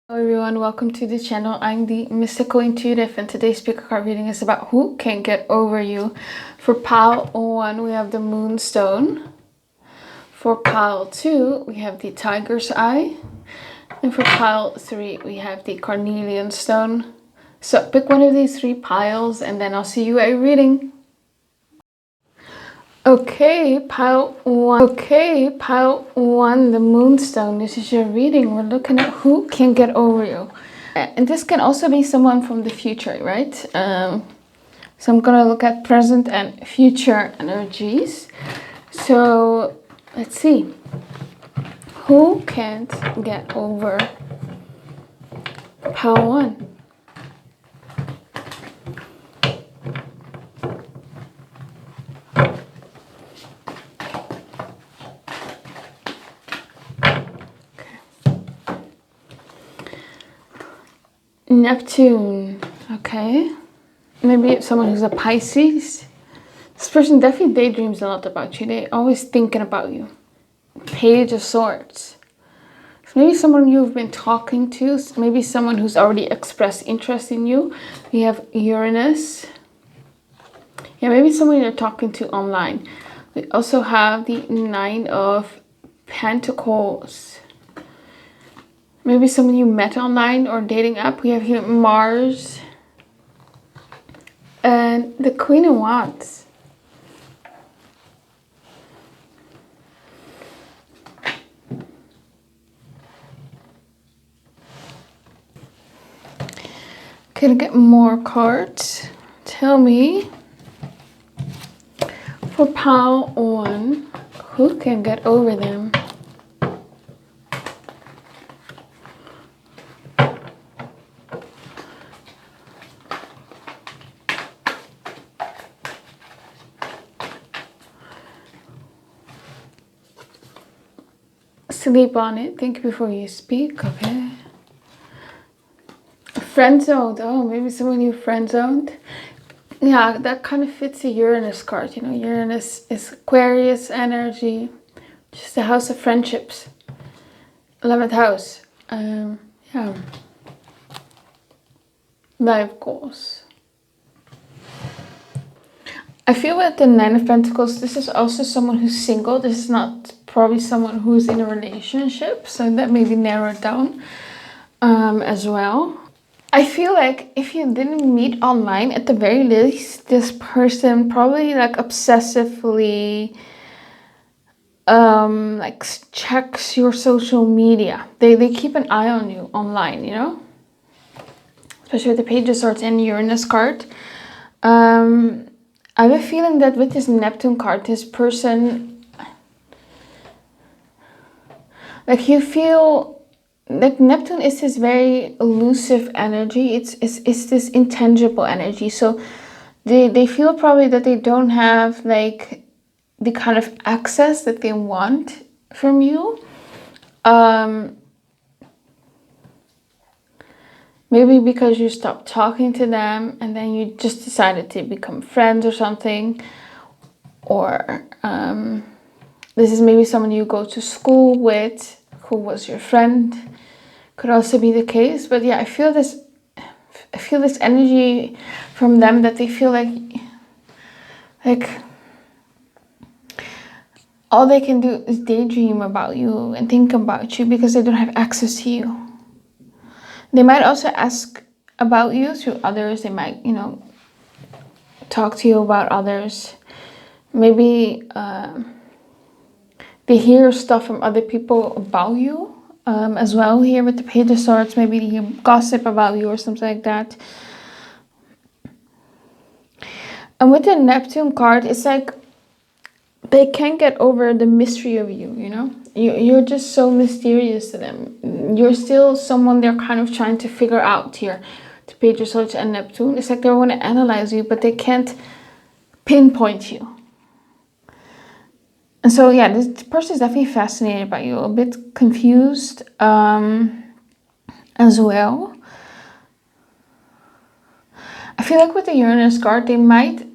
Hello everyone, welcome to the channel. I'm the Mystical Intuitive and today's pick card reading is about who can get over you. For pile 1 we have the Moonstone. For pile 2 we have the Tiger's Eye. And for pile 3 we have the Carnelian Stone. So pick one of these 3 piles and then I'll see you at your reading. Okay, pile 1, the Moonstone. This is your reading. We're looking at who can get over you. And this can also be someone from the future, right? So I'm gonna look at present and future energies. So let's see. Who can't get over pile 1? Neptune, okay. Maybe it's someone who's a Pisces. This person definitely daydreams a lot about you. They're always thinking about you. Page of Swords. So maybe someone you've been talking to. Maybe someone who's already expressed interest in you. We have Uranus. Yeah, maybe someone you're talking to online. We also have the 9 of Pentacles. Maybe someone you met online or dating app. We have here Mars. And the Queen of Wands. Can I get more cards? Tell me. For pile 1, who can get over them? Sleep on it. Think before you speak. Okay. Friend zoned. Oh, maybe someone you friend zoned. Yeah, that kind of fits the Uranus card. You know, Uranus is Aquarius energy. Just the house of friendships. 11th house. Yeah. Life goals. I feel with the 9 of Pentacles, this is also someone who's single. This is not probably someone who's in a relationship. So that maybe narrow it down as well. I feel like if you didn't meet online, at the very least, this person probably like obsessively like checks your social media. They keep an eye on you online, you know? Especially with the Page of Swords and Uranus card. I have a feeling that with this Neptune card, this person, like you feel like Neptune is this very elusive energy. It's this intangible energy. So they feel probably that they don't have like the kind of access that they want from you. Maybe because you stopped talking to them and then you just decided to become friends or something. Or this is maybe someone you go to school with who was your friend. Could also be the case. But yeah, I feel this energy from them that they feel like all they can do is daydream about you and think about you because they don't have access to you. They might also ask about you to others. They might, you know, talk to you about others. Maybe they hear stuff from other people about you as well. Here with the Page of Swords, maybe they hear gossip about you or something like that. And with the Neptune card, it's like they can't get over the mystery of you, you know? You're just so mysterious to them. You're still someone they're kind of trying to figure out here. The Page of Swords and Neptune. It's like they want to analyze you, but they can't pinpoint you. And so, yeah, this person is definitely fascinated by you. A bit confused as well. I feel like with the Uranus card, they might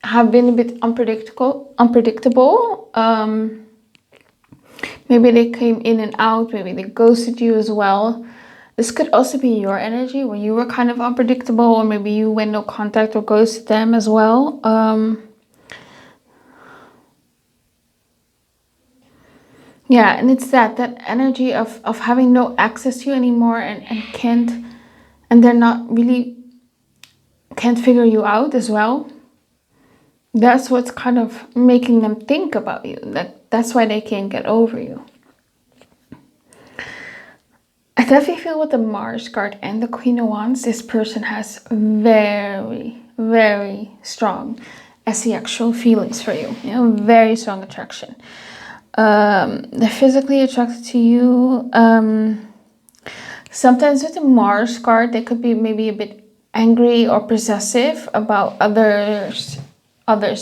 have been a bit unpredictable. Maybe they came in and out. Maybe they ghosted you as well. This could also be your energy where you were kind of unpredictable, or maybe you went no contact or ghosted them as well. Yeah, and it's that energy of having no access to you anymore, and they're not really, can't figure you out as well. That's what's kind of making them think about you. That's why they can't get over you. I definitely feel with the Mars card and the Queen of Wands, this person has very, very strong sexual feelings for you. You know, very strong attraction. They're physically attracted to you. Sometimes with the Mars card, they could be maybe a bit angry or possessive about others,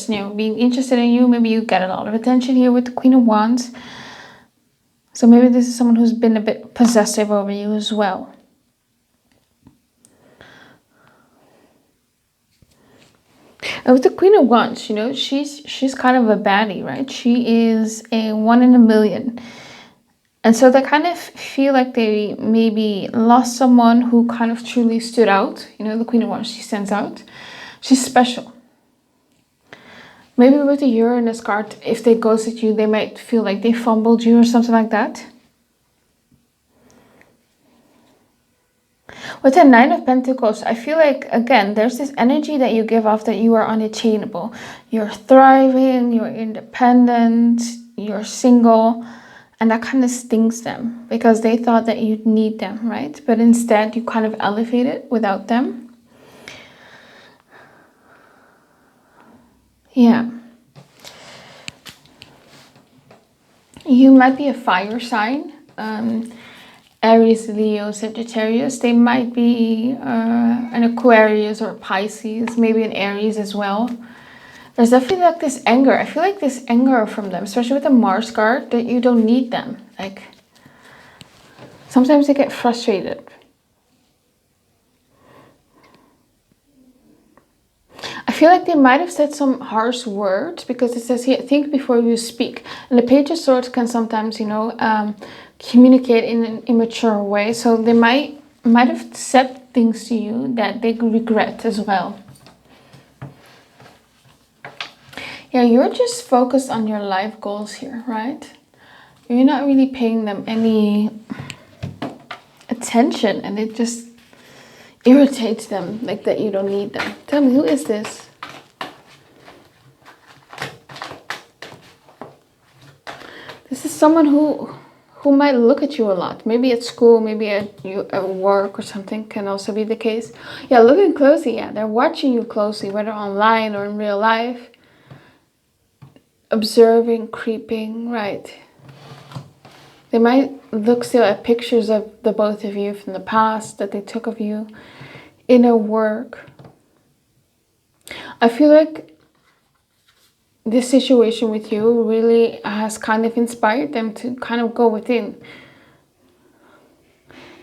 you know, being interested in you. Maybe you get a lot of attention here with the Queen of Wands. So maybe this is someone who's been a bit possessive over you as well. And with the Queen of Wands, you know, she's kind of a baddie, right? She is a 1 in a million. And so they kind of feel like they maybe lost someone who kind of truly stood out. You know, the Queen of Wands, she stands out. She's special. Maybe with the Uranus card, if they ghosted you, they might feel like they fumbled you or something like that. With the Nine of Pentacles, I feel like, again, there's this energy that you give off that you are unattainable. You're thriving, you're independent, you're single, and that kind of stings them because they thought that you'd need them, right? But instead, you kind of elevate it without them. Yeah. You might be a fire sign. Aries, Leo, Sagittarius. They might be an Aquarius or Pisces, maybe an Aries as well. There's definitely like this anger. I feel like this anger from them, especially with the Mars card, that you don't need them. Like, sometimes they get frustrated. I feel like they might have said some harsh words because it says here, think before you speak. And the Page of Swords can sometimes, you know, communicate in an immature way. So they might have said things to you that they regret as well. Yeah, you're just focused on your life goals here, right? You're not really paying them any attention, and it just irritates them, like that you don't need them. Tell me, who is this? This is someone who might look at you a lot. Maybe at school, maybe at work or something can also be the case. Yeah, looking closely, yeah. They're watching you closely, whether online or in real life. Observing, creeping, right. They might look still at pictures of the both of you from the past that they took of you. Inner work. I feel like this situation with you really has kind of inspired them to kind of go within,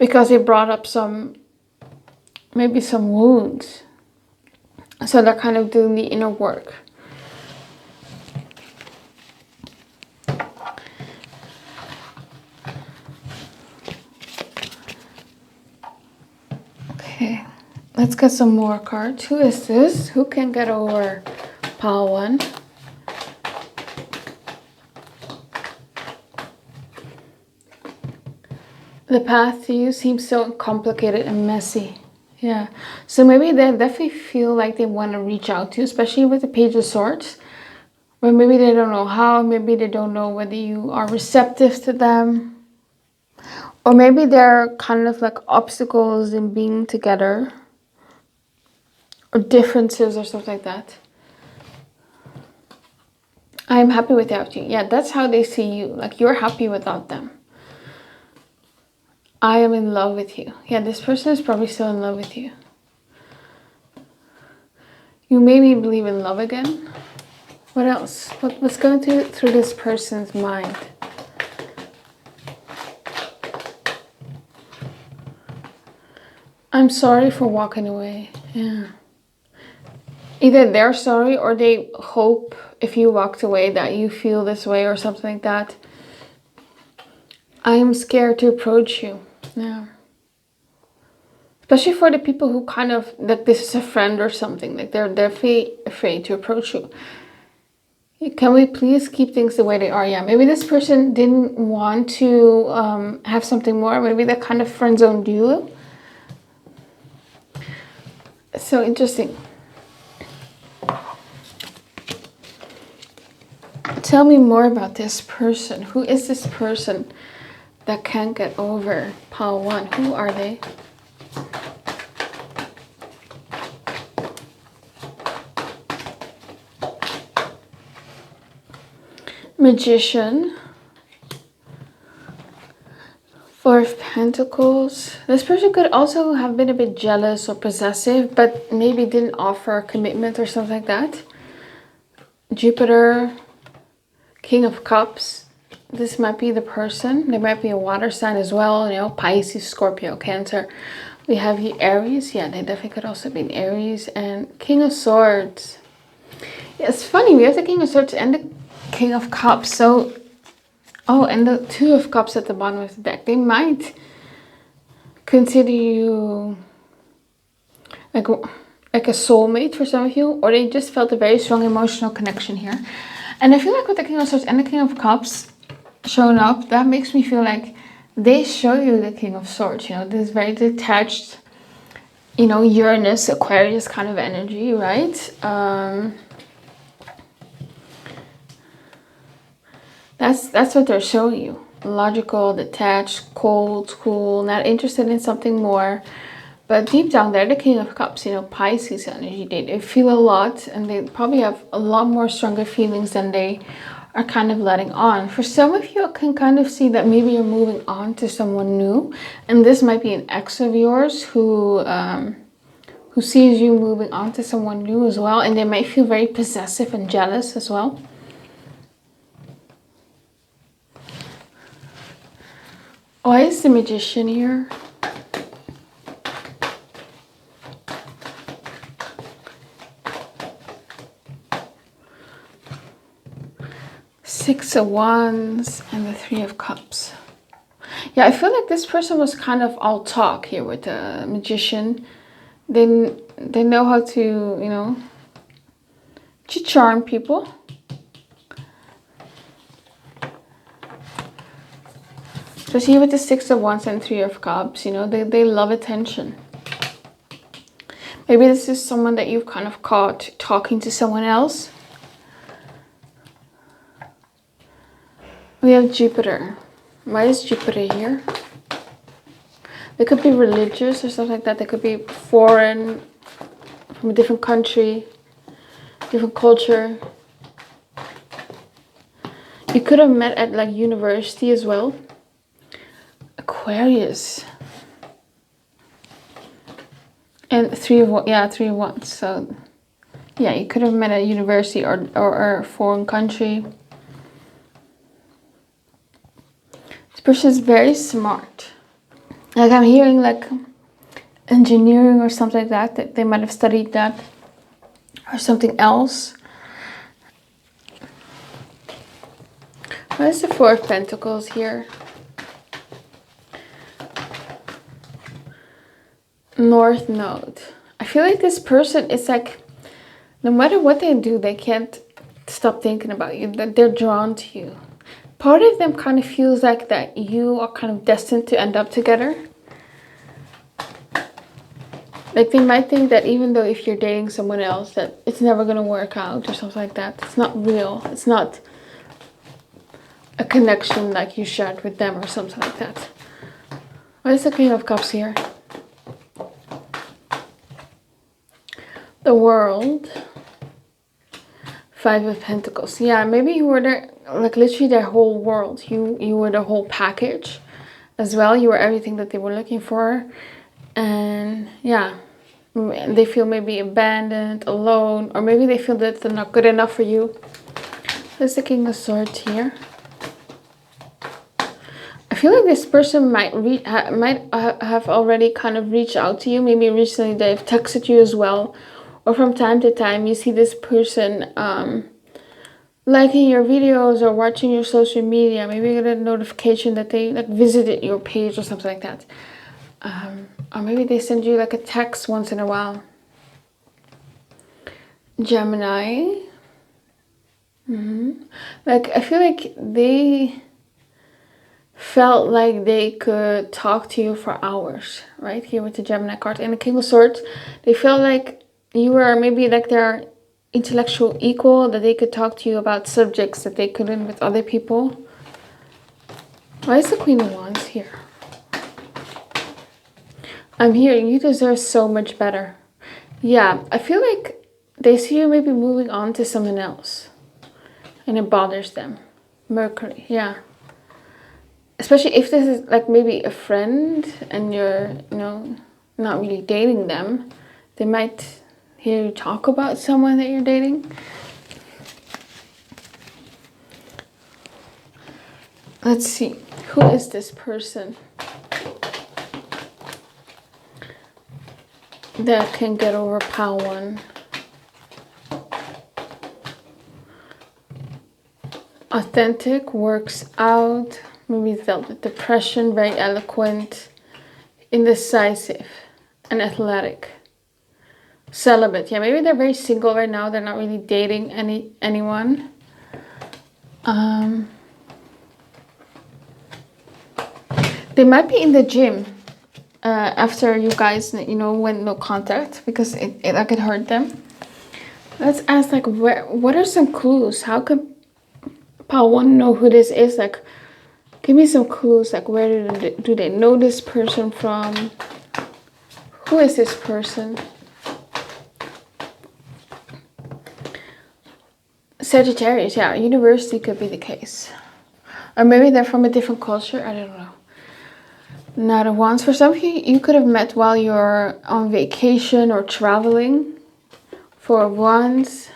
because it brought up maybe some wounds. So they're kind of doing the inner work. Okay. Let's get some more cards. Who is this? Who can get over pile 1? The path to you seems so complicated and messy. Yeah. So maybe they definitely feel like they want to reach out to you, especially with the Page of Swords. But maybe they don't know how. Maybe they don't know whether you are receptive to them. Or maybe there are kind of like obstacles in being together. Or differences or stuff like that. I'm happy without you. Yeah, that's how they see you. Like, you're happy without them. I am in love with you. Yeah, this person is probably still in love with you. You maybe believe in love again. What else? What's going through this person's mind? I'm sorry for walking away. Yeah. Either they're sorry or they hope if you walked away that you feel this way or something like that. I am scared to approach you. Yeah. Especially for the people who kind of, like this is a friend or something, like they're afraid to approach you. Can we please keep things the way they are? Yeah, maybe this person didn't want to have something more. Maybe they kind of friend-zoned you. So interesting. Tell me more about this person. Who is this person that can't get over pile 1? Who are they? Magician. 4 of Pentacles. This person could also have been a bit jealous or possessive, but maybe didn't offer a commitment or something like that. Jupiter. King of Cups. This might be the person. They might be a water sign as well. You know, Pisces, Scorpio, Cancer. We have here Aries. Yeah, they definitely could also be Aries. And King of Swords. Yeah, it's funny. We have the King of Swords and the King of Cups. So, oh, and the 2 of Cups at the bottom of the deck. They might consider you like a soulmate for some of you. Or they just felt a very strong emotional connection here. And I feel like with the King of Swords and the King of Cups showing up, that makes me feel like they show you the King of Swords, you know, this very detached, you know, Uranus, Aquarius kind of energy, right? That's what they're showing you. Logical, detached, cold, cool, not interested in something more. But deep down there, the King of Cups, you know, Pisces energy, they feel a lot and they probably have a lot more stronger feelings than they are kind of letting on. For some of you, I can kind of see that maybe you're moving on to someone new. And this might be an ex of yours who sees you moving on to someone new as well. And they might feel very possessive and jealous as well. Why is the Magician here? Six of Wands and the 3 of Cups. Yeah, I feel like this person was kind of all talk here with the Magician. They know how to, you know, to charm people. Especially with the 6 of Wands and 3 of Cups, you know, they love attention. Maybe this is someone that you've kind of caught talking to someone else. We have Jupiter. Why is Jupiter here? They could be religious or something like that. They could be foreign, from a different country, different culture. You could have met at like university as well. Aquarius. And 3 of Wands. So yeah, you could have met at university or a foreign country. This person is very smart. Like I'm hearing like engineering or something like that they might have studied that or something else. What is the 4 of Pentacles here? North Node. I feel like this person is like, no matter what they do, they can't stop thinking about you. That they're drawn to you. Part of them kind of feels like that you are kind of destined to end up together. Like they might think that even though if you're dating someone else that it's never going to work out or something like that. It's not real. It's not a connection like you shared with them or something like that. What is the Queen of Cups here? The World. 5 of Pentacles. Yeah, maybe you were there, like literally their whole world. You were the whole package as well. You were everything that they were looking for. And yeah, they feel maybe abandoned, alone, or maybe they feel that they're not good enough for you. There's the King of Swords here. I feel like this person might have already kind of reached out to you. Maybe recently they've texted you as well. Or from time to time you see this person liking your videos or watching your social media. Maybe you get a notification that they like visited your page or something like that. Or maybe they send you like a text once in a while. Gemini. Like, I feel like they felt like they could talk to you for hours, right? Here with the Gemini card and the King of Swords. They felt like you were maybe like their intellectual equal, that they could talk to you about subjects that they couldn't with other people. Why is the Queen of Wands here? I'm hearing you deserve so much better. Yeah, I feel like they see you maybe moving on to someone else. And it bothers them. Mercury, yeah. Especially if this is like maybe a friend and you're, you know, not really dating them. They might hear you talk about someone that you're dating. Let's see. Who is this person that can get over pile 1? Authentic, works out, maybe dealt with depression, very eloquent, indecisive, and athletic. Celibate, yeah, maybe they're very single right now. They're not really dating anyone. They might be in the gym after you guys, you know, went no contact because it could hurt them. Let's ask, like, what are some clues? How could Pile 1 know who this is? Like, give me some clues. Like, where do they know this person from? Who is this person? Sagittarius, yeah, university could be the case. Or maybe they're from a different culture, I don't know. Knight of Wands, for some of you, you could have met while you're on vacation or traveling. Four of Wands,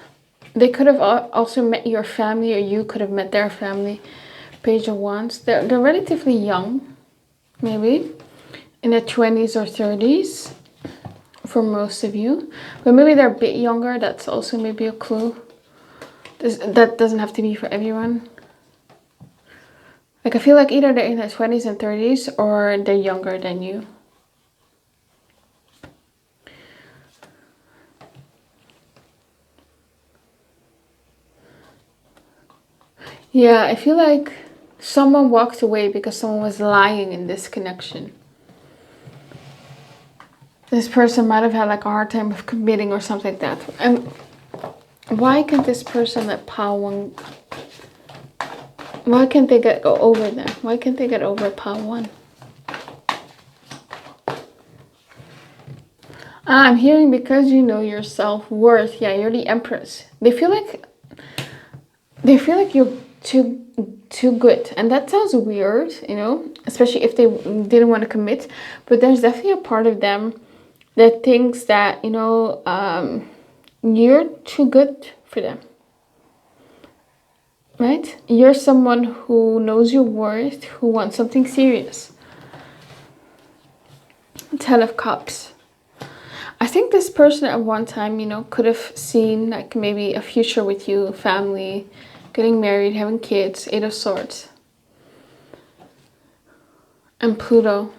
they could have also met your family, or you could have met their family. Page of Wands, they're relatively young, maybe in their 20s or 30s for most of you. But maybe they're a bit younger, that's also maybe a clue. That doesn't have to be for everyone. Like, I feel like either they're in their 20s and 30s or they're younger than you. Yeah, I feel like someone walked away because someone was lying in this connection. This person might have had like a hard time of committing or something like that. And why can't this person let pile 1... Why can't they go over them? Why can't they get over pile 1? I'm hearing because you know your self-worth. Yeah, you're the Empress. They feel like you're too good. And that sounds weird, you know, especially if they didn't want to commit. But there's definitely a part of them that thinks that, you know, you're too good for them. Right? You're someone who knows your worth, who wants something serious. 10 of Cups. I think this person at one time, you know, could have seen like maybe a future with you, family, getting married, having kids. 8 of Swords. And Pluto.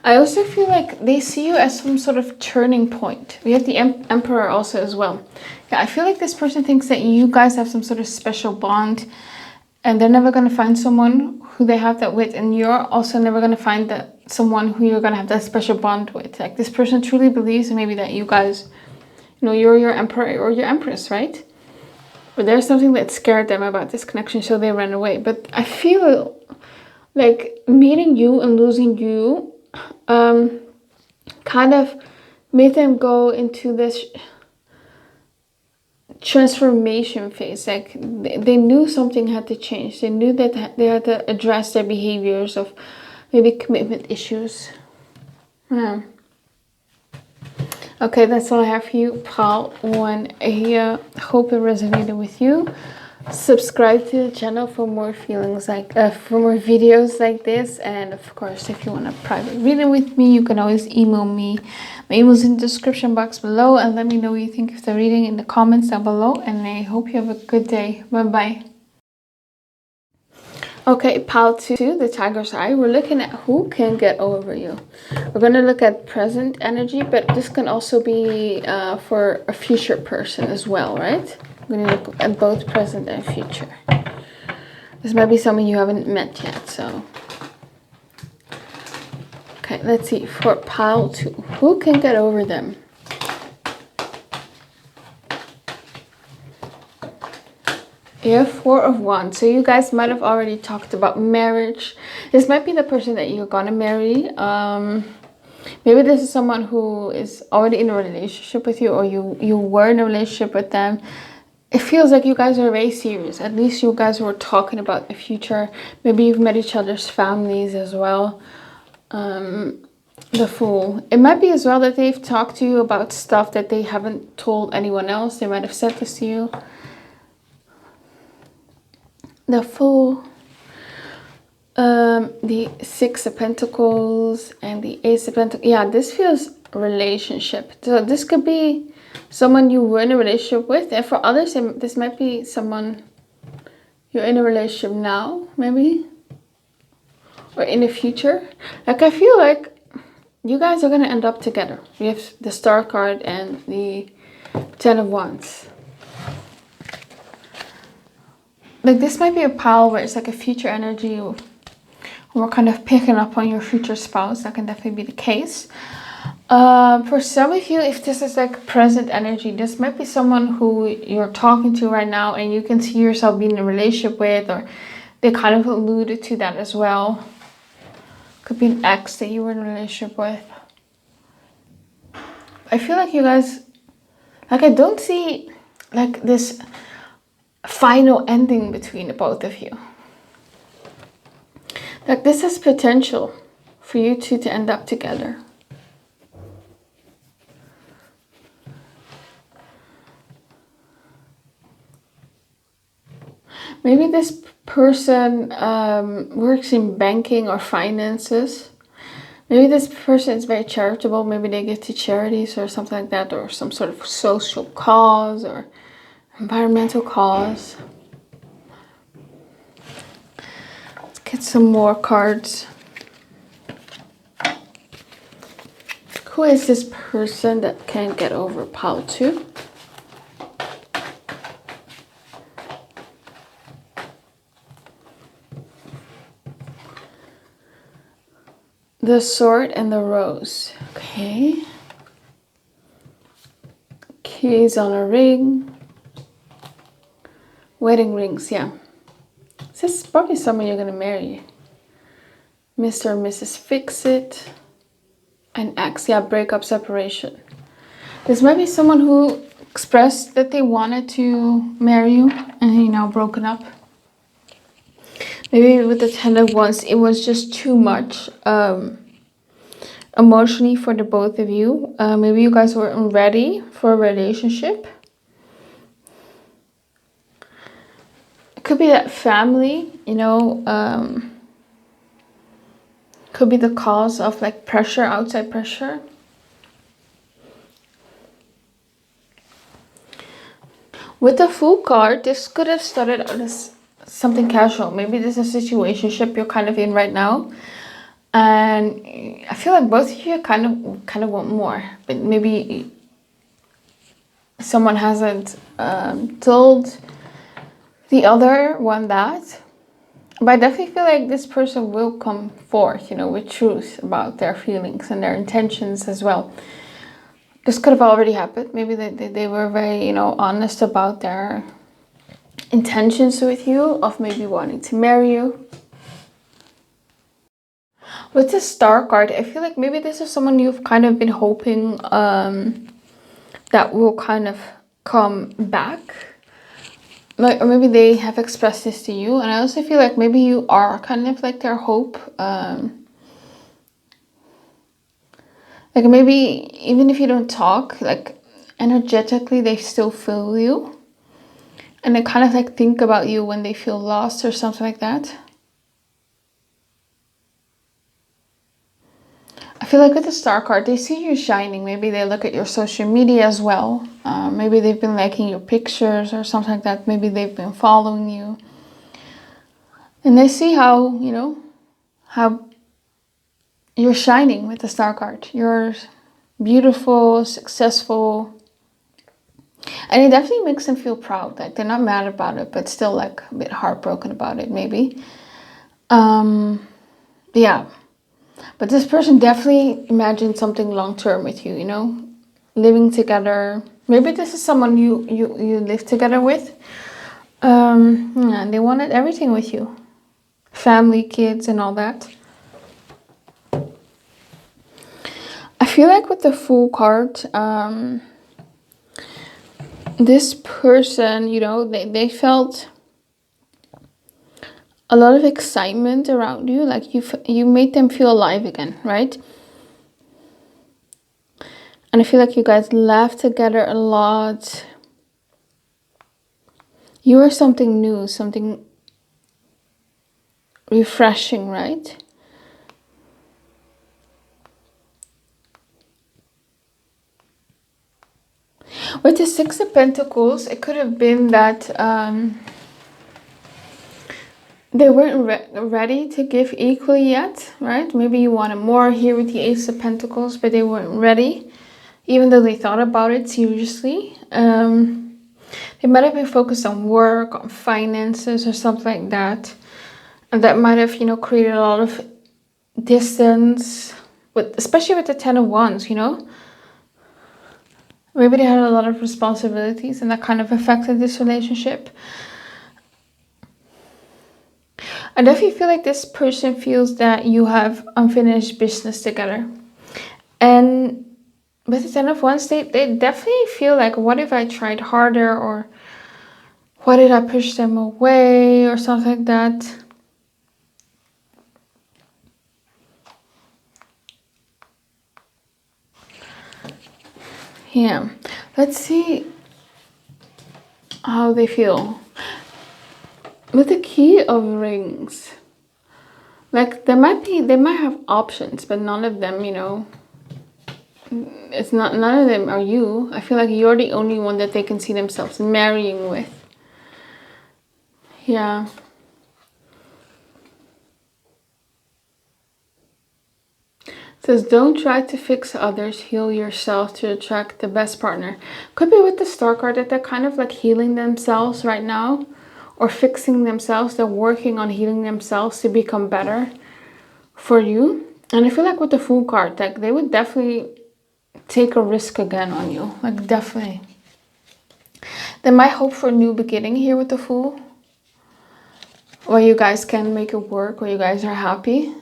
I also feel like they see you as some sort of turning point. We have the Emperor also as well. Yeah, I feel like this person thinks that you guys have some sort of special bond and they're never going to find someone who they have that with, and you're also never going to find someone who you're going to have that special bond with. Like, this person truly believes maybe that you guys, you know, you're your Emperor or your Empress, right? But there's something that scared them about this connection, so they ran away. But I feel like meeting you and losing you kind of made them go into this transformation phase. Like, they knew something had to change. They knew that they had to address their behaviors of maybe commitment issues. Yeah. Okay, that's all I have for you, pile 1 here. Hope it resonated with you. Subscribe to the channel for more for more videos like this. And of course, if you want a private reading with me, you can always email me. My email is in the description box below, and let me know what you think of the reading in the comments down below. And I hope you have a good day. Bye bye. Okay, pile 2, the tiger's eye. We're looking at who can get over you. We're going to look at present energy, but this can also be for a future person as well, right? We're going to look at both present and future. This might be someone you haven't met yet, so. Okay, let's see. For pile 2, who can get over them? You have 4 of Wands. So you guys might have already talked about marriage. This might be the person that you're gonna marry. Maybe this is someone who is already in a relationship with you, or you were in a relationship with them. It feels like you guys are very serious. At least you guys were talking about the future. Maybe you've met each other's families as well. The Fool. It might be as well that they've talked to you about stuff that they haven't told anyone else. They might have said this to you. The Fool, the 6 of Pentacles, and the Ace of Pentacles. Yeah, this feels relationship. So this could be someone you were in a relationship with, and for others, this might be someone you're in a relationship now, maybe, or in the future. Like, I feel like you guys are gonna end up together. We have the Star card and the 10 of Wands. Like, this might be a pile where it's like a future energy. We're kind of picking up on your future spouse. That can definitely be the case. For some of you, if this is like present energy, this might be someone who you're talking to right now and you can see yourself being in a relationship with, or they kind of alluded to that as well. Could be an ex that you were in a relationship with. I feel like you guys, like, I don't see like this final ending between the both of you. Like, this has potential for you two to end up together. Maybe this person works in banking or finances. Maybe this person is very charitable. Maybe they give to charities or something like that, or some sort of social cause or environmental cause. Let's get some more cards. Who is this person that can't get over pile 2? The Sword and the Rose. Okay. Keys on a ring. Wedding rings, yeah. This is probably someone you're going to marry. Mr. and Mrs. Fix-It. And X, yeah, breakup, separation. This might be someone who expressed that they wanted to marry you and you're now broken up. Maybe with the 10 of Wands, it was just too much emotionally for the both of you. Maybe you guys weren't ready for a relationship. It could be that family, you know, could be the cause of like pressure, outside pressure. With the Fool card, this could have started out as something casual. Maybe this is a situationship you're kind of in right now. And I feel like both of you kind of want more. But maybe someone hasn't told the other one that. But I definitely feel like this person will come forth, you know, with truth about their feelings and their intentions as well. This could have already happened. Maybe they were very, you know, honest about their intentions with you, of maybe wanting to marry you. With the Star card, I feel like maybe this is someone you've kind of been hoping that will kind of come back. Like, or maybe they have expressed this to you. And I also feel like maybe you are kind of like their hope. Like, maybe even if you don't talk, like energetically they still feel you. And they kind of like think about you when they feel lost or something like that. I feel like with the Star card, they see you shining. Maybe they look at your social media as well. Maybe they've been liking your pictures or something like that. Maybe they've been following you. And they see how, you know, how you're shining with the Star card. You're beautiful, successful. And it definitely makes them feel proud. Like they're not mad about it, but still like a bit heartbroken about it, maybe. Yeah. But this person definitely imagines something long-term with you, you know? Living together. Maybe this is someone you live together with. Yeah, and they wanted everything with you. Family, kids, and all that. I feel like with the Fool card, this person, you know, they felt a lot of excitement around you. Like you made them feel alive again, right? And I feel like you guys laughed together a lot. You were something new, something refreshing, right? With the Six of Pentacles, it could have been that they weren't ready to give equally yet, right? Maybe you wanted more here with the Ace of Pentacles, but they weren't ready, even though they thought about it seriously. They might have been focused on work, on finances, or something like that. And that might have, you know, created a lot of distance, especially with the Ten of Wands, you know? Maybe they had a lot of responsibilities and that kind of affected this relationship. I definitely feel like this person feels that you have unfinished business together. And with the Ten of Wands, they definitely feel like, what if I tried harder? Or why did I push them away? Or something like that. Yeah. Let's see how they feel. With the Key of Rings. Like, they might have options, but none of them, you know, it's not, none of them are you. I feel like you're the only one that they can see themselves marrying with. Yeah. It says, don't try to fix others, heal yourself to attract the best partner. Could be with the Star card that they're kind of like healing themselves right now, or fixing themselves. They're working on healing themselves to become better for you. And I feel like with the Fool card, like they would definitely take a risk again on you. Like, definitely. They might hope for a new beginning here with the Fool. Where you guys can make it work, where you guys are happy.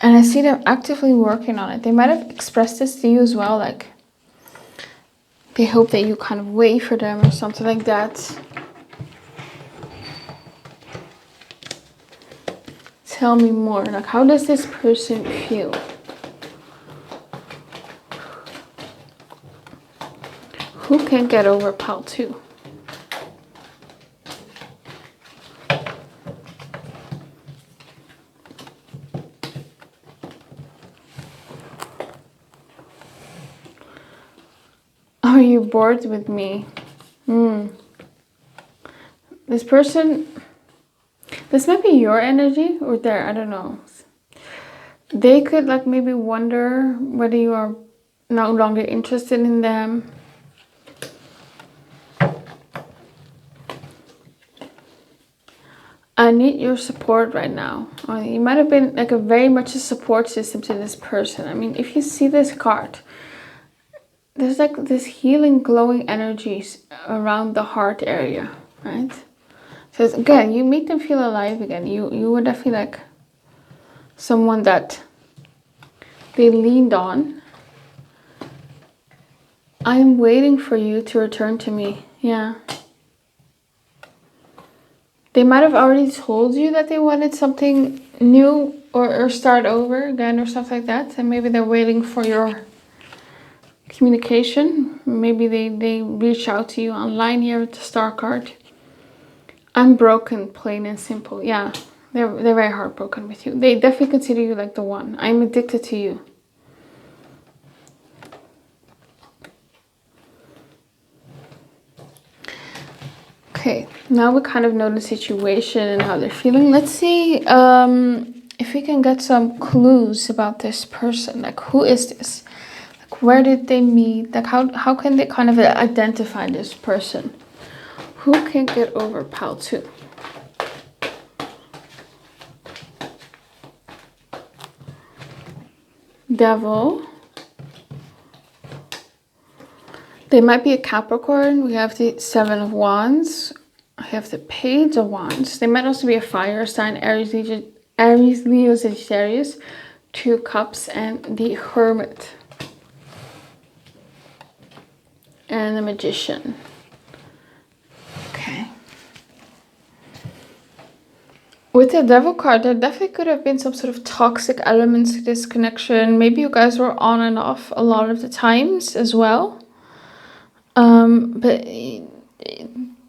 And I see them actively working on it. They might have expressed this to you as well. Like, they hope that you kind of wait for them or something like that. Tell me more. Like, how does this person feel? Who can get over Pal 2? Are you bored with me? This person, this might be your energy or their, I don't know. They could like maybe wonder whether you are no longer interested in them. I need your support right now. Or you might have been like a very much a support system to this person. I mean, if you see this card, there's like this healing, glowing energies around the heart area, right? So again, you make them feel alive again. You were definitely like someone that they leaned on. I'm waiting for you to return to me. Yeah. They might have already told you that they wanted something new or start over again or stuff like that. And maybe they're waiting for your communication. Maybe they reach out to you online here with the Star card. I'm broken, plain and simple. Yeah, they're very heartbroken with you. They definitely consider you like the one. I'm addicted to you. Okay, Now we kind of know the situation and how they're feeling. Let's see if we can get some clues about this person. Like, who is this? Like, where did they meet? Like, how can they kind of identify this person? Who can get over pile 2? Devil. They might be a Capricorn. We have the 7 of Wands. I have the Page of Wands. They might also be a fire sign, Aries, Leo, Sagittarius, 2 Cups, and the Hermit. And the Magician. Okay. With the Devil card, there definitely could have been some sort of toxic elements to this connection. Maybe you guys were on and off a lot of the times as well. But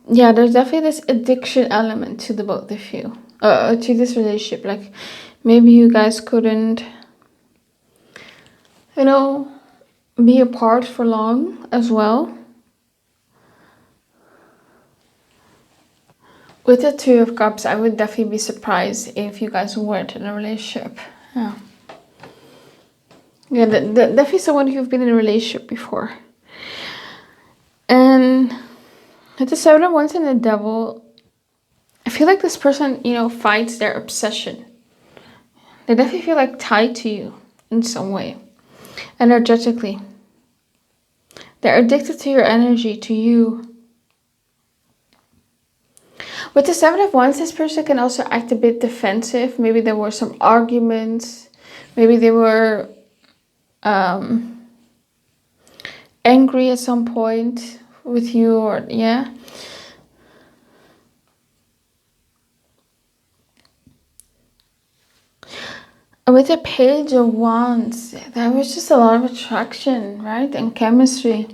yeah, there's definitely this addiction element to the both of you, to this relationship. Like, maybe you guys couldn't, you know, be apart for long as well. With the 2 of Cups, I would definitely be surprised if you guys weren't in a relationship. Yeah, definitely someone who've been in a relationship before. And with the 7 of Wands and the Devil, I feel like this person, you know, fights their obsession. They definitely feel like tied to you in some way, energetically. They're addicted to your energy, to you. With the 7 of Wands, this person can also act a bit defensive. Maybe there were some arguments. Maybe they were angry at some point with you, or yeah. And with the Page of Wands, there was just a lot of attraction, right? And chemistry.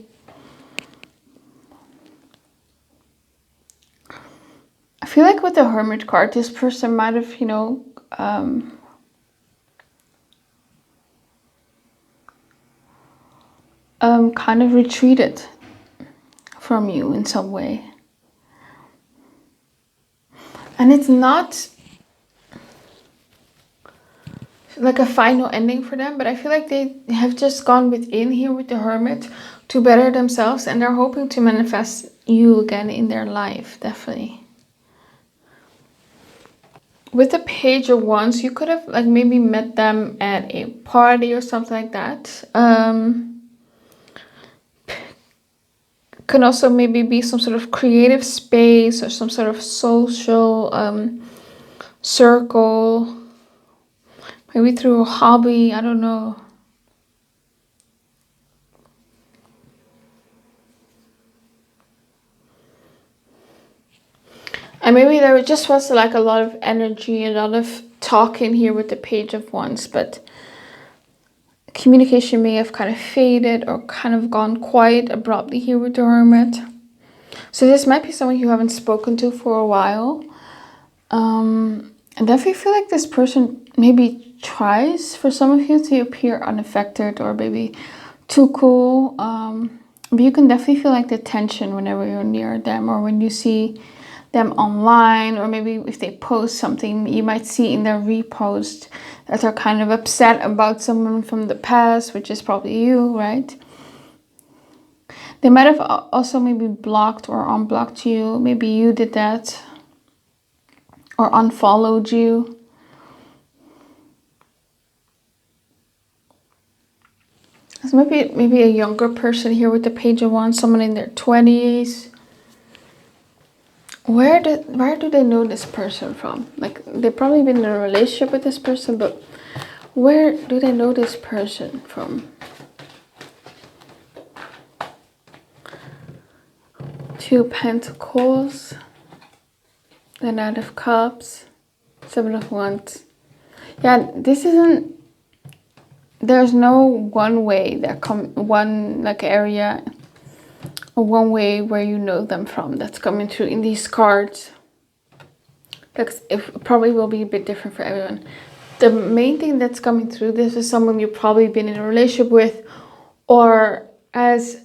I feel like with the Hermit card, this person might have, you know, kind of retreated from you in some way. And it's not like a final ending for them, but I feel like they have just gone within here with the Hermit to better themselves, and they're hoping to manifest you again in their life, definitely. With the Page of Wands, you could have like maybe met them at a party or something like that. Can also maybe be some sort of creative space or some sort of social circle. Maybe through a hobby, I don't know. And maybe there just was like a lot of energy, a lot of talking here with the Page of Wands, but communication may have kind of faded or kind of gone quiet abruptly here with the Hermit. So this might be someone you haven't spoken to for a while. And definitely feel like this person maybe tries for some of you to appear unaffected or maybe too cool. But you can definitely feel like the tension whenever you're near them, or when you see them online, or maybe if they post something, you might see in their repost that they're kind of upset about someone from the past, which is probably you, right? They might have also maybe blocked or unblocked you. Maybe you did that, or unfollowed you. So maybe a younger person here with the Page of Wands, someone in their 20s. Where do they know this person from? Like, they've probably been in a relationship with this person, but where do they know this person from? 2 Pentacles, the Knight of Cups, 7 of Wands. Yeah, this isn't, there's no one way that one like area, or one way where you know them from that's coming through in these cards. It probably will be a bit different for everyone. The main thing that's coming through, this is someone you've probably been in a relationship with, or has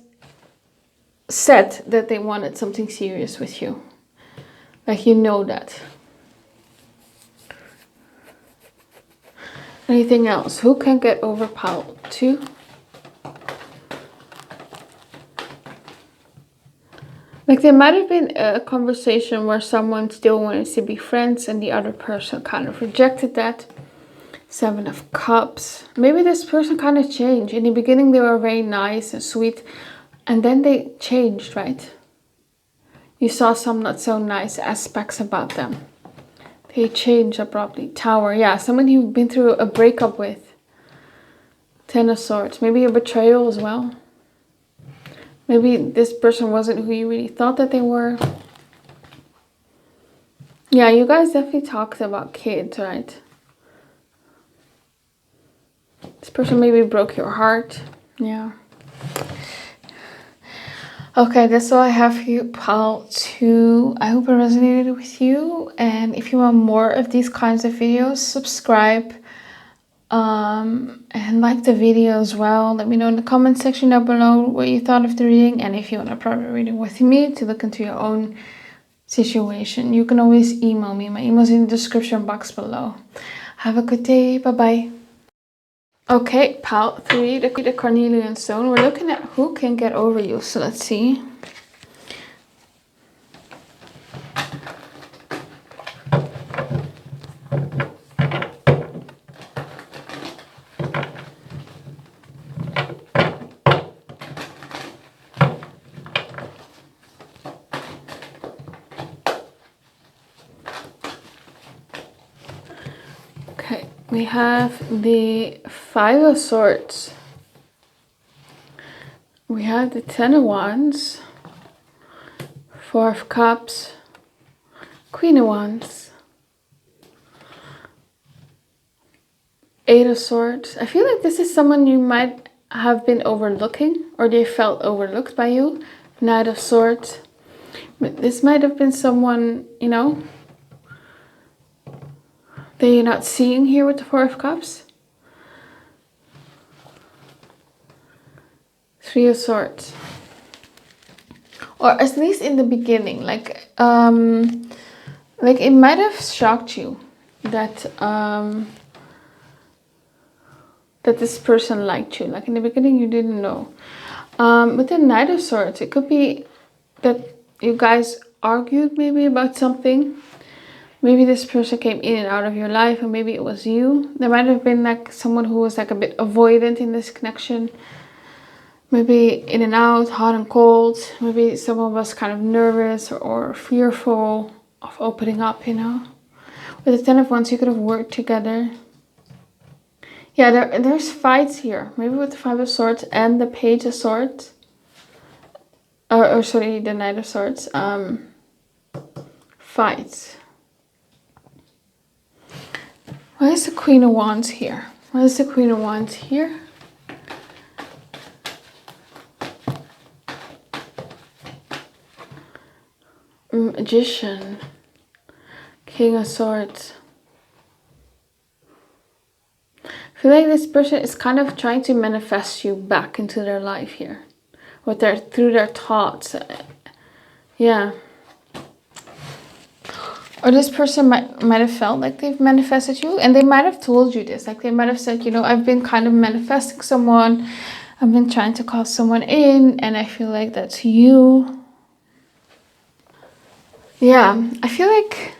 said that they wanted something serious with you. Like you know that. Anything else? Who can get over pile 2? Like there might have been a conversation where someone still wanted to be friends and the other person kind of rejected that. 7 of Cups. Maybe this person kind of changed. In the beginning they were very nice and sweet and then they changed, right? You saw some not so nice aspects about them. They changed abruptly. Tower. Yeah, someone you've been through a breakup with. 10 of Swords. Maybe a betrayal as well. Maybe this person wasn't who you really thought that they were. Yeah, you guys definitely talked about kids, right? This person maybe broke your heart. Yeah. Okay, that's all I have for you, pile 2. I hope it resonated with you. And if you want more of these kinds of videos, subscribe. And like the video as well. Let me know in the comment section down below what you thought of the reading. And if you want a private reading with me to look into your own situation, you can always email me. My email is in the description box below. Have a good day. Bye bye. Okay, pile 3, the Carnelian stone. We're looking at who can get over you. So let's see. Okay, we have the 5 of Swords. We have the 10 of Wands, 4 of Cups, Queen of Wands, 8 of Swords. I feel like this is someone you might have been overlooking or they felt overlooked by you. Knight of Swords. But this might have been someone, you know, that you're not seeing here with the 4 of Cups. 3 of Swords. Or at least in the beginning, like it might have shocked you that that this person liked you. Like in the beginning you didn't know. With the Knight of Swords, it could be that you guys argued maybe about something. Maybe this person came in and out of your life, or maybe it was you. There might have been like someone who was like a bit avoidant in this connection. Maybe in and out, hot and cold. Maybe someone was kind of nervous or fearful of opening up, you know. With the 10 of Wands, you could have worked together. Yeah, there's fights here. Maybe with the 5 of Swords and the Page of Swords. Or sorry, the Knight of Swords. Fights. Why is the Queen of Wands here? Why is the Queen of Wands here? Magician. King of Swords. I feel like this person is kind of trying to manifest you back into their life here. Through their thoughts. Yeah. Or this person might have felt like they've manifested you, and they might have told you this. Like they might have said, you know, I've been kind of manifesting someone. I've been trying to call someone in, and I feel like that's you. Yeah, I feel like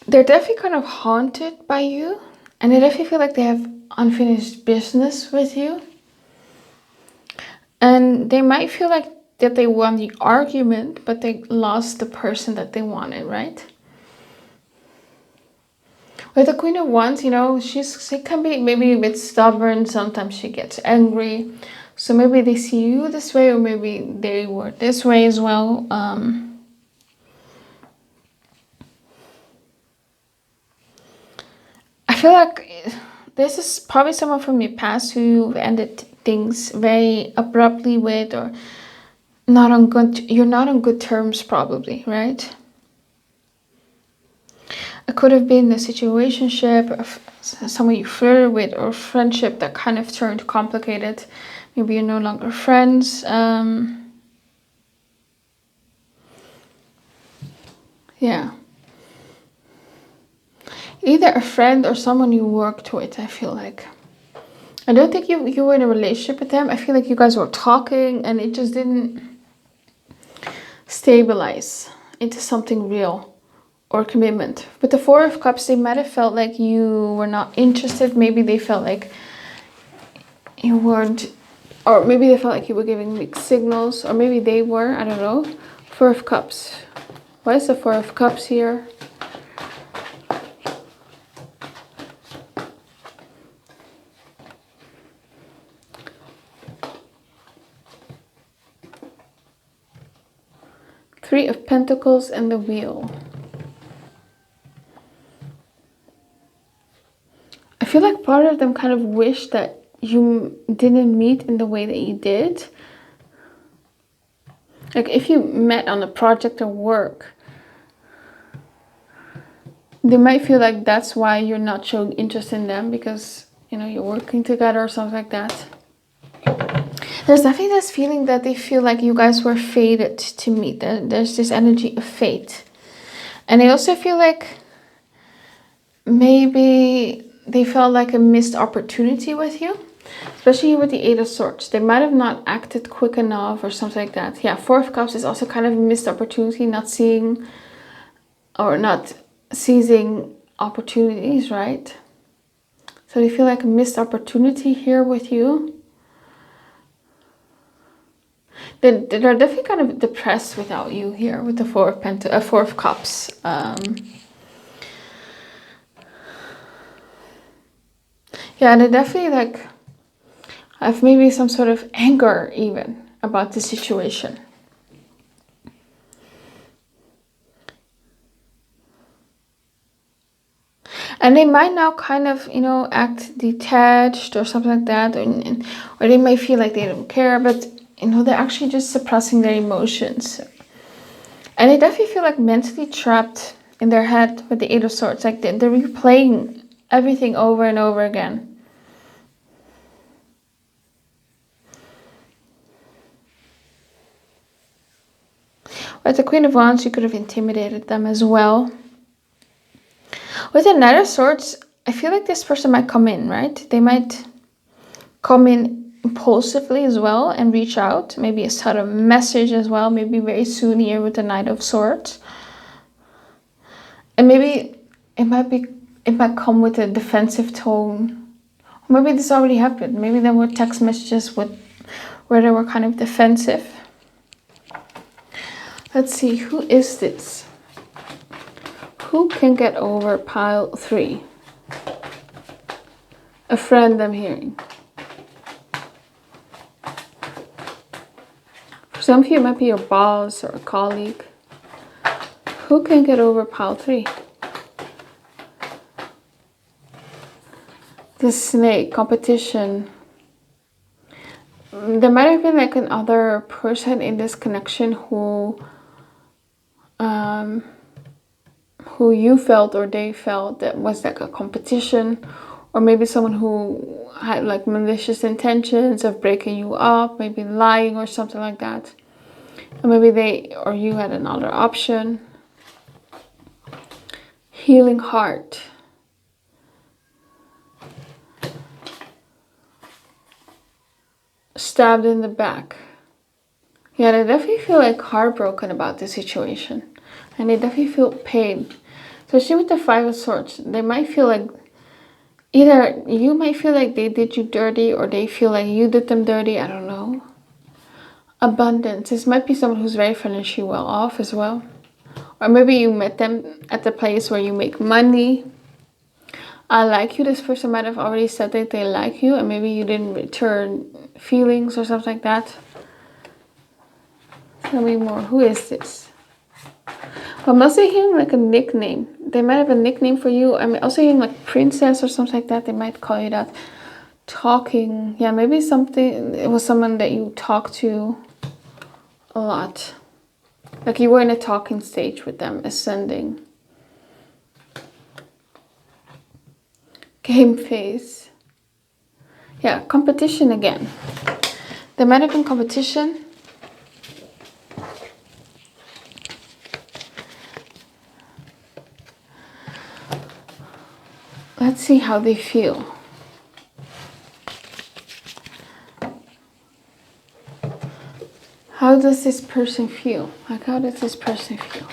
they're definitely kind of haunted by you, and they definitely feel like they have unfinished business with you. And they might feel like that they won the argument, but they lost the person that they wanted, right? With the Queen of Wands, you know, she can be maybe a bit stubborn. Sometimes she gets angry. So maybe they see you this way, or maybe they were this way as well. I feel like this is probably someone from your past who ended things very abruptly with, or you're not on good terms probably, right? It could have been a situationship of someone you flirted with, or friendship that kind of turned complicated. Maybe you're no longer friends. Yeah. Either a friend or someone you worked with, I feel like. I don't think you were in a relationship with them. I feel like you guys were talking and it just didn't stabilize into something real or commitment. With the Four of Cups, they might have felt like you were not interested. Maybe they felt like you weren't, or maybe they felt like you were giving mixed signals, or maybe they were, I don't know. Four of Cups. Why is the Four of Cups here? Three of Pentacles and the Wheel. I feel like part of them kind of wish that you didn't meet in the way that you did. Like if you met on a project or work, they might feel like that's why you're not showing interest in them, because, you know, you're working together or something like that. There's definitely this feeling that they feel like you guys were fated to meet. There's this energy of fate. And I also feel like maybe they felt like a missed opportunity with you. Especially with the Eight of Swords. They might have not acted quick enough or something like that. Yeah, Four of Cups is also kind of a missed opportunity. Not seeing or not seizing opportunities, right? So they feel like a missed opportunity here with you. They're definitely kind of depressed without you here with the Four of Cups. Yeah, they're definitely like have maybe some sort of anger even about the situation. And they might now kind of, you know, act detached or something like that. Or they may feel like they don't care, but, you know, they're actually just suppressing their emotions. And they definitely feel like mentally trapped in their head with the Eight of Swords. Like they're replaying everything over and over again. With the Queen of Wands, you could have intimidated them as well. With the Knight of Swords, I feel like this person might come in, right? They might come in impulsively as well and reach out. Maybe a sort of message as well. Maybe very soon here with the Knight of Swords. And maybe it might come with a defensive tone. Or maybe this already happened. Maybe there were text messages where they were kind of defensive. Let's see, who is this? Who can get over pile 3? A friend, I'm hearing. For some of you, it might be your boss or a colleague. Who can get over pile 3? The snake, competition. There might have been like another person in this connection who you felt or they felt that was like a competition, or maybe someone who had like malicious intentions of breaking you up, maybe lying or something like that. And maybe they or you had another option. Healing heart. Stabbed in the back. Yeah, they definitely feel like heartbroken about the situation. And they definitely feel pain. Especially with the Five of Swords. They might feel like either you might feel like they did you dirty or they feel like you did them dirty. I don't know. Abundance. This might be someone who's very financially well off as well. Or maybe you met them at the place where you make money. I like you. This person might have already said that they like you and maybe you didn't return feelings or something like that. Tell me more. Who is this? I'm also hearing like a nickname. They might have a nickname for you. I'm also hearing like princess or something like that. They might call you that. Talking. Yeah, maybe something. It was someone that you talked to a lot. Like you were in a talking stage with them, ascending. Game phase. Yeah, competition again. There might have been competition. Let's see how they feel. How does this person feel? Like, how does this person feel?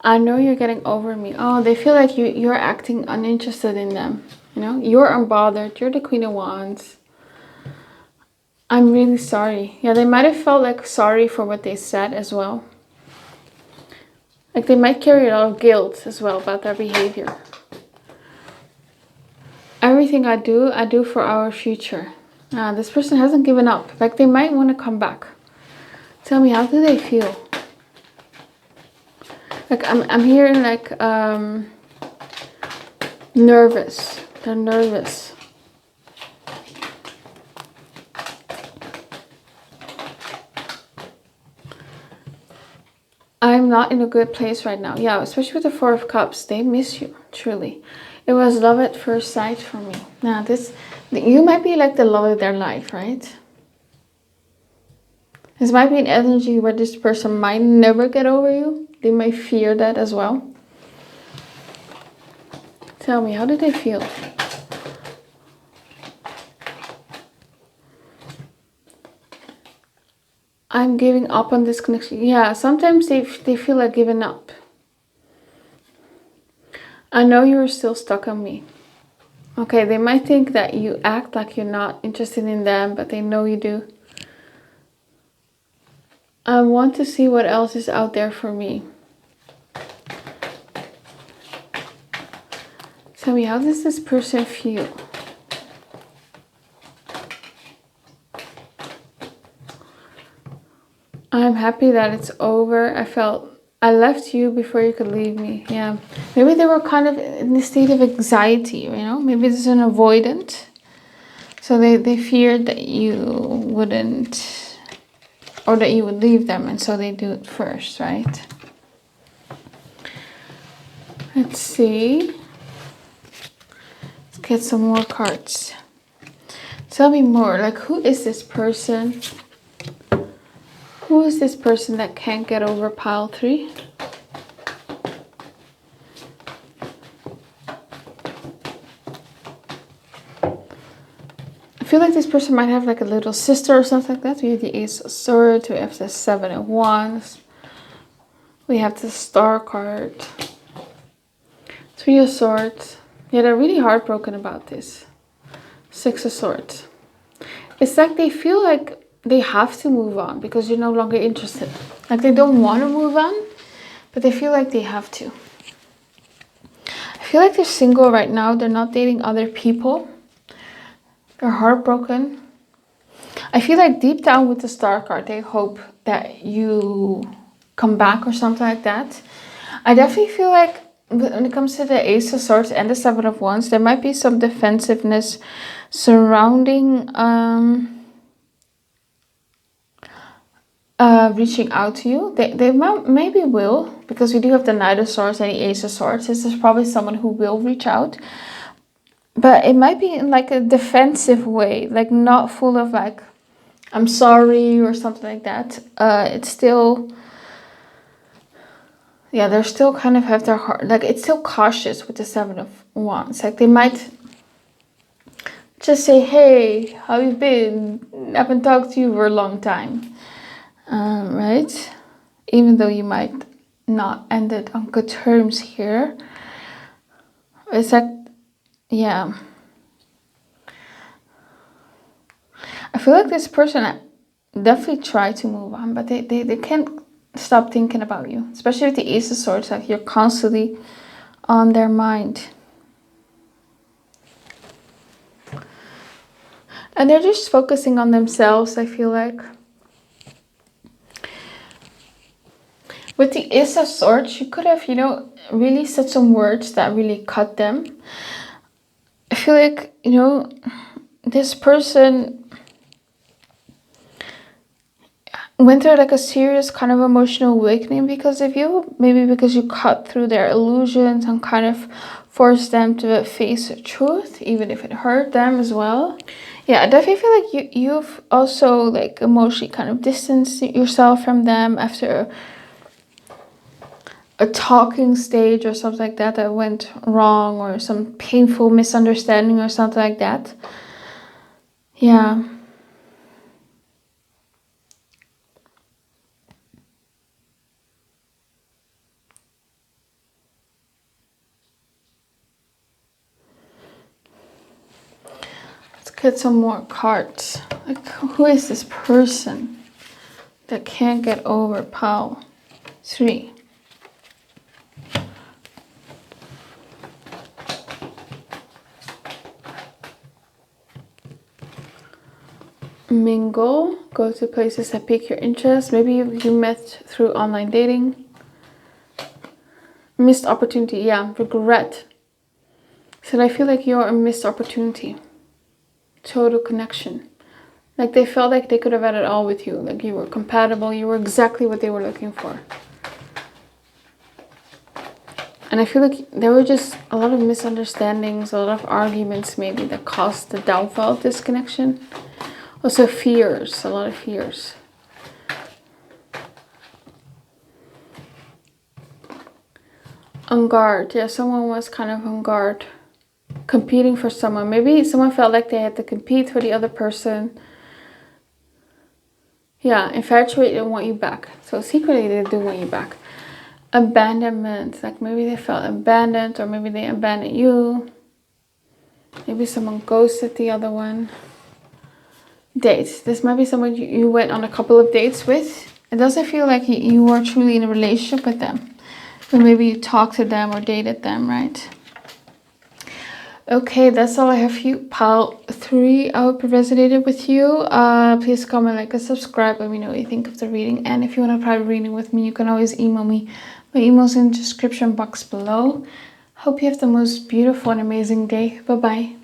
I know you're getting over me. Oh, they feel like you're acting uninterested in them. You know, you're unbothered. You're the Queen of Wands. I'm really sorry. Yeah, they might have felt like sorry for what they said as well. Like they might carry a lot of guilt as well about their behavior. Everything I do for our future. This person hasn't given up. Like they might want to come back. Tell me, how do they feel? Like I'm hearing like nervous. They're nervous. I'm not in a good place right now. Yeah, especially with the Four of Cups. They miss you, truly. It was love at first sight for me. Now you might be like the love of their life, right? This might be an energy where this person might never get over you. They may fear that as well. Tell me, how do they feel? I'm giving up on this connection. Yeah, sometimes they feel like giving up. I know you're still stuck on me. Okay, they might think that you act like you're not interested in them, but they know you do. I want to see what else is out there for me. Tell me, how does this person feel? I'm happy that it's over. I left you before you could leave me. Yeah. Maybe they were kind of in a state of anxiety, you know? Maybe this is an avoidant. So they feared that you wouldn't, or that you would leave them, and so they do it first, right? Let's see. Let's get some more cards. Tell me more. Like, who is this person? Who is this person that can't get over pile 3? I feel like this person might have like a little sister or something like that. We have the Ace of Swords, we have the 7 of Wands, we have the Star card, 3 of Swords. Yeah, they're really heartbroken about this. 6 of Swords. It's like they feel like they have to move on because you're no longer interested. Like they don't want to move on, but they feel like they have to. I feel like they're single right now. They're not dating other people. They're heartbroken. I feel like deep down with the Star card, they hope that you come back or something like that. I definitely feel like when it comes to the Ace of Swords and the 7 of Wands, there might be some defensiveness surrounding reaching out to you. They maybe will, because we do have the Knight of Swords and the Ace of Swords. This is probably someone who will reach out. But it might be in like a defensive way, like not full of like, I'm sorry or something like that. It's still, yeah, they're still kind of have their heart, like it's still cautious with the 7 of Wands. Like they might just say, hey, how you been? I haven't talked to you for a long time. Right? Even though you might not end it on good terms here. It's like, yeah. I feel like this person definitely tried to move on, but they can't stop thinking about you. Especially with the Ace of Swords, like you're constantly on their mind. And they're just focusing on themselves, I feel like. With the Ace of Swords, you could have, you know, really said some words that really cut them. I feel like, you know, this person, went through like a serious kind of emotional awakening because of you. Maybe because you cut through their illusions and kind of forced them to face the truth, even if it hurt them as well. Yeah, I definitely feel like you've also like emotionally kind of distanced yourself from them after a talking stage or something like that that went wrong, or some painful misunderstanding or something like that. Yeah. Let's get some more cards. Like, who is this person that can't get over pile 3? Mingle, go to places that pique your interest. Maybe you met through online dating. Missed opportunity, yeah, regret. So I feel like you're a missed opportunity. Total connection. Like they felt like they could have had it all with you. Like you were compatible, you were exactly what they were looking for. And I feel like there were just a lot of misunderstandings, a lot of arguments maybe that caused the downfall of this connection. Also fears, a lot of fears. On guard, yeah, someone was kind of on guard. Competing for someone. Maybe someone felt like they had to compete for the other person. Yeah, infatuated and want you back. So secretly they do want you back. Abandonment, like maybe they felt abandoned, or maybe they abandoned you. Maybe someone ghosted the other one. Dates. This might be someone you went on a couple of dates with. It doesn't feel like you were truly in a relationship with them. But maybe you talked to them or dated them, right? Okay, that's all I have for you. Pile 3, I hope it resonated with you. Please comment, like, and subscribe. Let me know what you think of the reading. And if you want a private reading with me, you can always email me. My email's in the description box below. Hope you have the most beautiful and amazing day. Bye-bye.